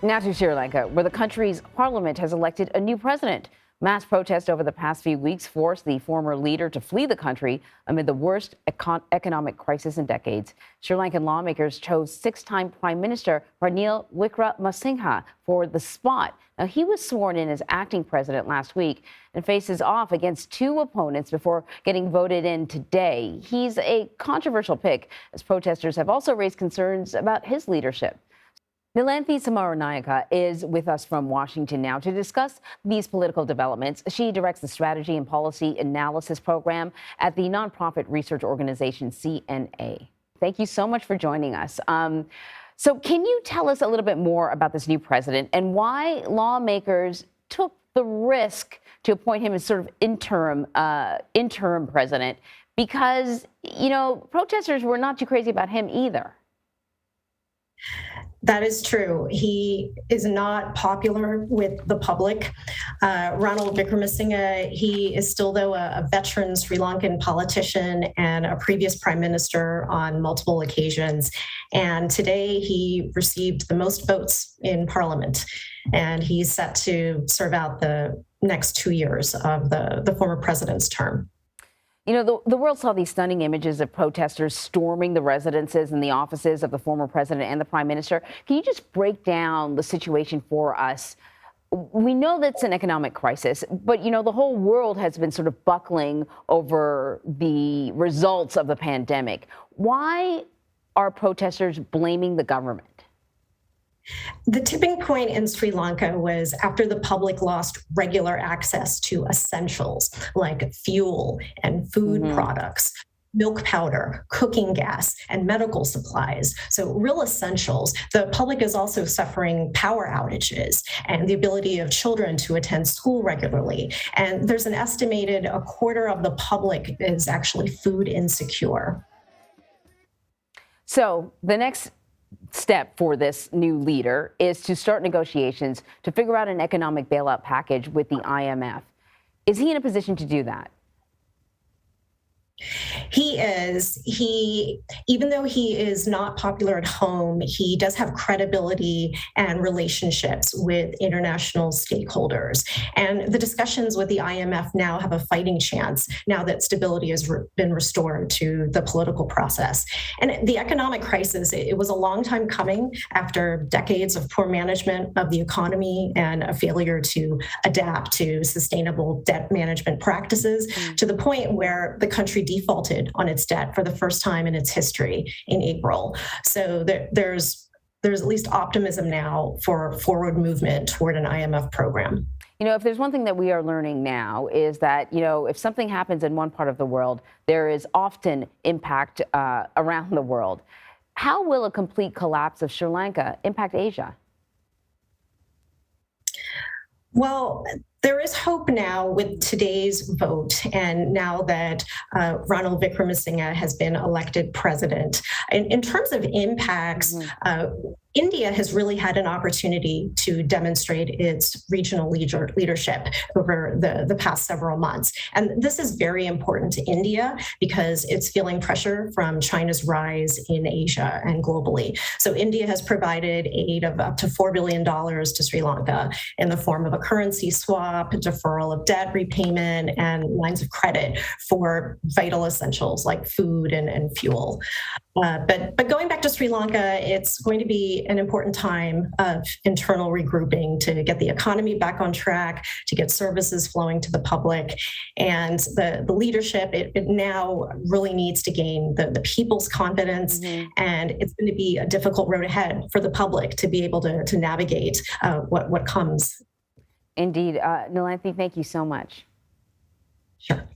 Now to Sri Lanka, where the country's parliament has elected a new president. Mass protests over the past few weeks forced the former leader to flee the country amid the worst economic crisis in decades. Sri Lankan lawmakers chose six-time Prime Minister Ranil Wickremesinghe for the spot. Now, he was sworn in as acting president last week and faces off against two opponents before getting voted in today. He's a controversial pick, as protesters have also raised concerns about his leadership. Nilanthi Samaranayaka is with us from Washington now to discuss these political developments. She directs the Strategy and Policy Analysis Program at the nonprofit research organization CNA. Thank you so much for joining us. So can you tell us a little bit more about this new president and why lawmakers took the risk to appoint him as sort of interim president? Because, you know, protesters were not too crazy about him either. That is true. He is not popular with the public. Ranil Wickremesinghe, he is still, though, a veteran Sri Lankan politician and a previous prime minister on multiple occasions. And today he received the most votes in parliament. And he's set to serve out the next 2 years of the former president's term. You know, the world saw these stunning images of protesters storming the residences and the offices of the former president and the prime minister. Can you just break down the situation for us? We know that's an economic crisis, but, you know, the whole world has been sort of buckling over the results of the pandemic. Why are protesters blaming the government? The tipping point in Sri Lanka was after the public lost regular access to essentials like fuel and food products, milk powder, cooking gas, and medical supplies. So real essentials. The public is also suffering power outages and the ability of children to attend school regularly. And there's an estimated a quarter of the public is actually food insecure. So the next step for this new leader is to start negotiations to figure out an economic bailout package with the IMF. Is he in a position to do that? He is. Even though he is not popular at home, he does have credibility and relationships with international stakeholders. And the discussions with the IMF now have a fighting chance now that stability has been restored to the political process. And the economic crisis, it was a long time coming after decades of poor management of the economy and a failure to adapt to sustainable debt management practices to the point where the country defaulted on its debt for the first time in its history in April. So there's at least optimism now for forward movement toward an IMF program. You know, if there's one thing that we are learning now is that, you know, if something happens in one part of the world, there is often impact around the world. How will a complete collapse of Sri Lanka impact Asia? Well, there is hope now with today's vote, and now that Ranil Wickremesinghe has been elected president. In terms of impacts, India has really had an opportunity to demonstrate its regional leadership over the past several months. And this is very important to India because it's feeling pressure from China's rise in Asia and globally. So India has provided aid of up to $4 billion to Sri Lanka in the form of a currency swap, deferral of debt repayment, and lines of credit for vital essentials like food and fuel. But going back to Sri Lanka, it's going to be an important time of internal regrouping to get the economy back on track, to get services flowing to the public. And the leadership, it now really needs to gain the people's confidence. And it's going to be a difficult road ahead for the public to be able to navigate what comes. Indeed. Nilanthi, thank you so much. Sure.